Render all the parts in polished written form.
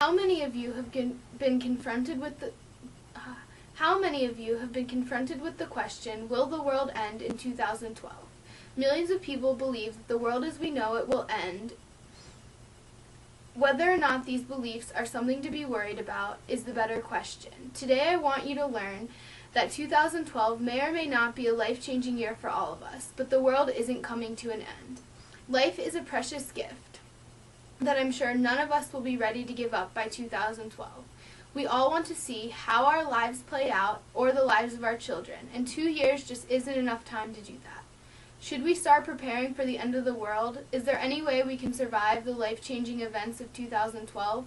How many of you have been confronted with the How many of you have been confronted with the question, will the world end in 2012? Millions of people believe that the world as we know it will end. Whether or not these beliefs are something to be worried about is the better question. Today I want you to learn that 2012 may or may not be a life-changing year for all of us, but the world isn't coming to an end. Life is a precious gift that I'm sure none of us will be ready to give up by 2012. We all want to see how our lives play out or the lives of our children, and 2 years just isn't enough time to do that. Should we start preparing for the end of the world? Is there any way we can survive the life-changing events of 2012?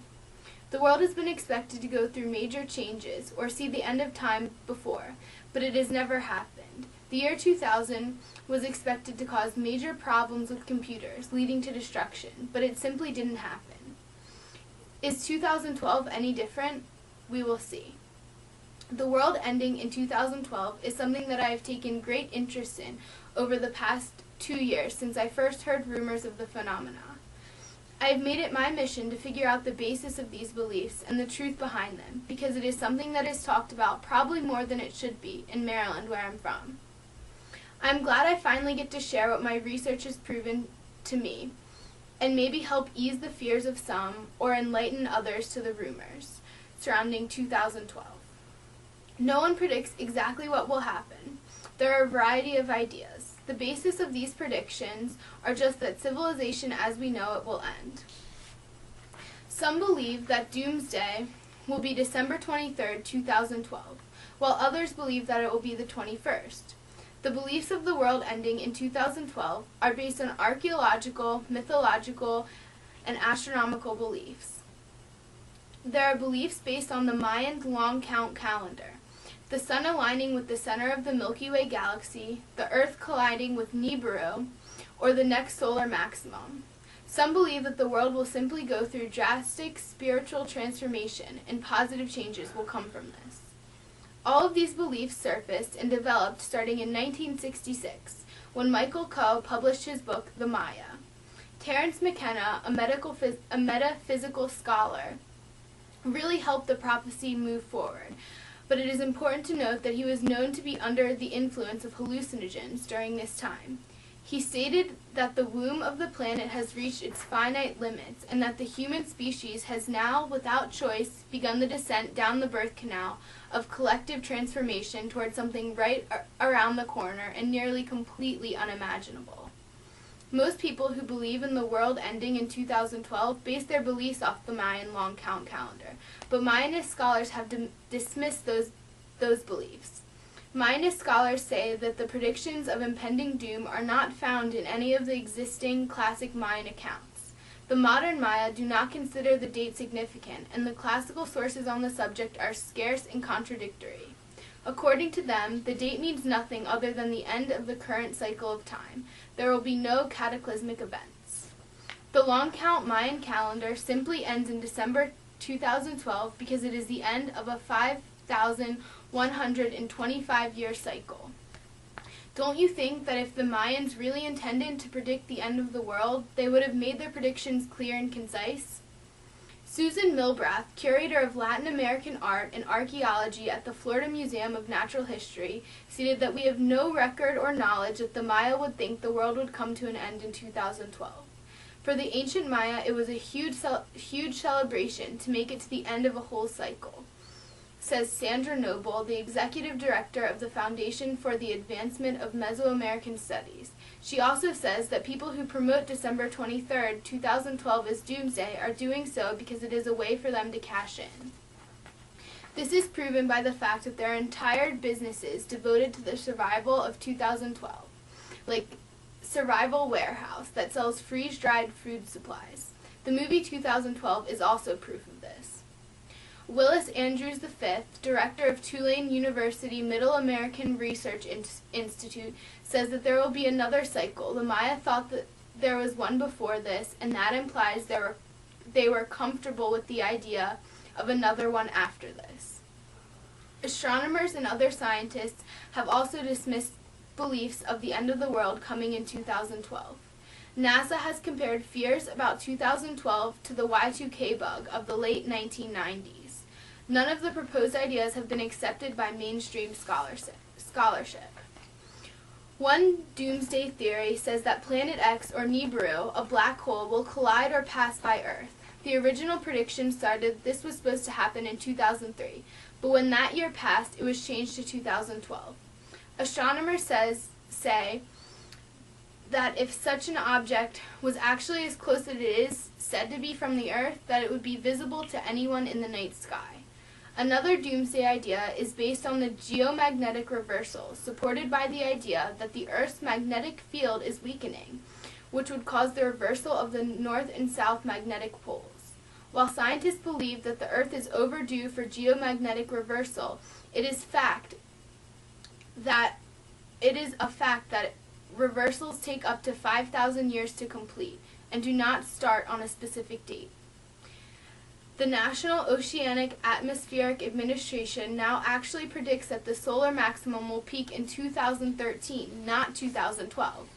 The world has been expected to go through major changes or see the end of time before, but it has never happened. The year 2000 was expected to cause major problems with computers, leading to destruction, but it simply didn't happen. Is 2012 any different? We will see. The world ending in 2012 is something that I have taken great interest in over the past 2 years since I first heard rumors of the phenomena. I have made it my mission to figure out the basis of these beliefs and the truth behind them, because it is something that is talked about probably more than it should be in Maryland, where I'm from. I'm glad I finally get to share what my research has proven to me, and maybe help ease the fears of some or enlighten others to the rumors surrounding 2012. No one predicts exactly what will happen. There are a variety of ideas. The basis of these predictions are just that civilization as we know it will end. Some believe that doomsday will be December 23rd, 2012, while others believe that it will be the 21st. The beliefs of the world ending in 2012 are based on archaeological, mythological, and astronomical beliefs. There are beliefs based on the Mayan long count calendar, the sun aligning with the center of the Milky Way galaxy, the Earth colliding with Nibiru, or the next solar maximum. Some believe that the world will simply go through drastic spiritual transformation and positive changes will come from this. All of these beliefs surfaced and developed starting in 1966, when Michael Coe published his book, The Maya. Terence McKenna, a metaphysical scholar, really helped the prophecy move forward, but it is important to note that he was known to be under the influence of hallucinogens during this time. He stated that the womb of the planet has reached its finite limits and that the human species has now, without choice, begun the descent down the birth canal of collective transformation towards something right around the corner and nearly completely unimaginable. Most people who believe in the world ending in 2012 base their beliefs off the Mayan long count calendar, but Mayanist scholars have dismissed those beliefs. Mayanist scholars say that the predictions of impending doom are not found in any of the existing classic Mayan accounts. The modern Maya do not consider the date significant, and the classical sources on the subject are scarce and contradictory. According to them, the date means nothing other than the end of the current cycle of time. There will be no cataclysmic events. The long count Mayan calendar simply ends in December 2012 because it is the end of a 5,125-year cycle. Don't you think that if the Mayans really intended to predict the end of the world, they would have made their predictions clear and concise? Susan Milbrath, curator of Latin American art and archaeology at the Florida Museum of Natural History, stated that we have no record or knowledge that the Maya would think the world would come to an end in 2012. For the ancient Maya, it was a huge celebration to make it to the end of a whole cycle, says Sandra Noble, the executive director of the Foundation for the Advancement of Mesoamerican Studies. She also says that people who promote December 23rd, 2012 as doomsday are doing so because it is a way for them to cash in. This is proven by the fact that there are entire businesses devoted to the survival of 2012, like Survival Warehouse that sells freeze-dried food supplies. The movie 2012 is also proof of this. Willis Andrews V, director of Tulane University Middle American Research Institute, says that there will be another cycle. The Maya thought that there was one before this, and that implies they were comfortable with the idea of another one after this. Astronomers and other scientists have also dismissed beliefs of the end of the world coming in 2012. NASA has compared fears about 2012 to the Y2K bug of the late 1990s. None of the proposed ideas have been accepted by mainstream scholarship. One doomsday theory says that Planet X, or Nibiru, a black hole, will collide or pass by Earth. The original prediction started this was supposed to happen in 2003, but when that year passed, it was changed to 2012. Astronomers say that if such an object was actually as close as it is said to be from the Earth, that it would be visible to anyone in the night sky. Another doomsday idea is based on the geomagnetic reversal, supported by the idea that the Earth's magnetic field is weakening, which would cause the reversal of the north and south magnetic poles. While scientists believe that the Earth is overdue for geomagnetic reversal, it is a fact that reversals take up to 5,000 years to complete and do not start on a specific date. The National Oceanic Atmospheric Administration now actually predicts that the solar maximum will peak in 2013, not 2012,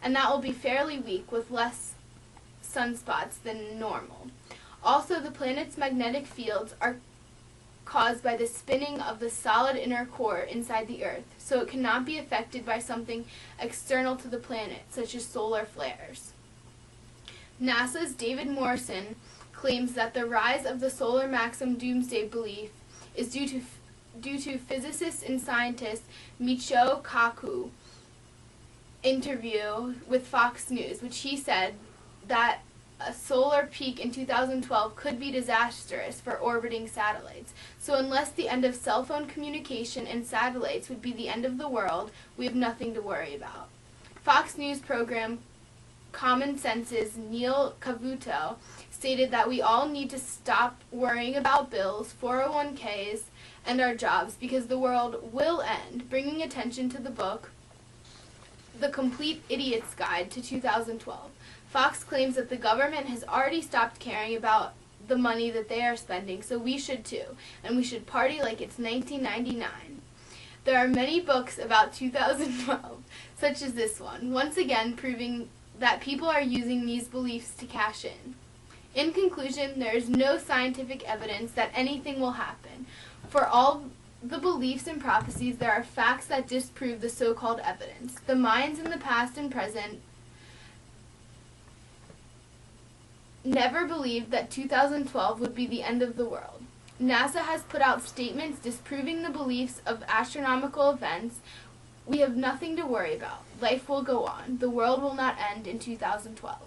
and that will be fairly weak with less sunspots than normal. Also, the planet's magnetic fields are caused by the spinning of the solid inner core inside the Earth, so it cannot be affected by something external to the planet, such as solar flares. NASA's David Morrison claims that the rise of the solar maximum doomsday belief is due to physicist and scientist Michio Kaku interview with Fox News, which he said that a solar peak in 2012 could be disastrous for orbiting satellites. So unless the end of cell phone communication and satellites would be the end of the world, we have nothing to worry about. Fox News program Common Sense's Neil Cavuto stated that we all need to stop worrying about bills, 401ks, and our jobs because the world will end, bringing attention to the book The Complete Idiot's Guide to 2012. Fox claims that the government has already stopped caring about the money that they are spending, so we should too, and we should party like it's 1999. There are many books about 2012, such as this one, once again proving that people are using these beliefs to cash in. In conclusion, there is no scientific evidence that anything will happen. For all the beliefs and prophecies, there are facts that disprove the so-called evidence. The minds in the past and present never believed that 2012 would be the end of the world. NASA has put out statements disproving the beliefs of astronomical events. We have nothing to worry about. Life will go on. The world will not end in 2012.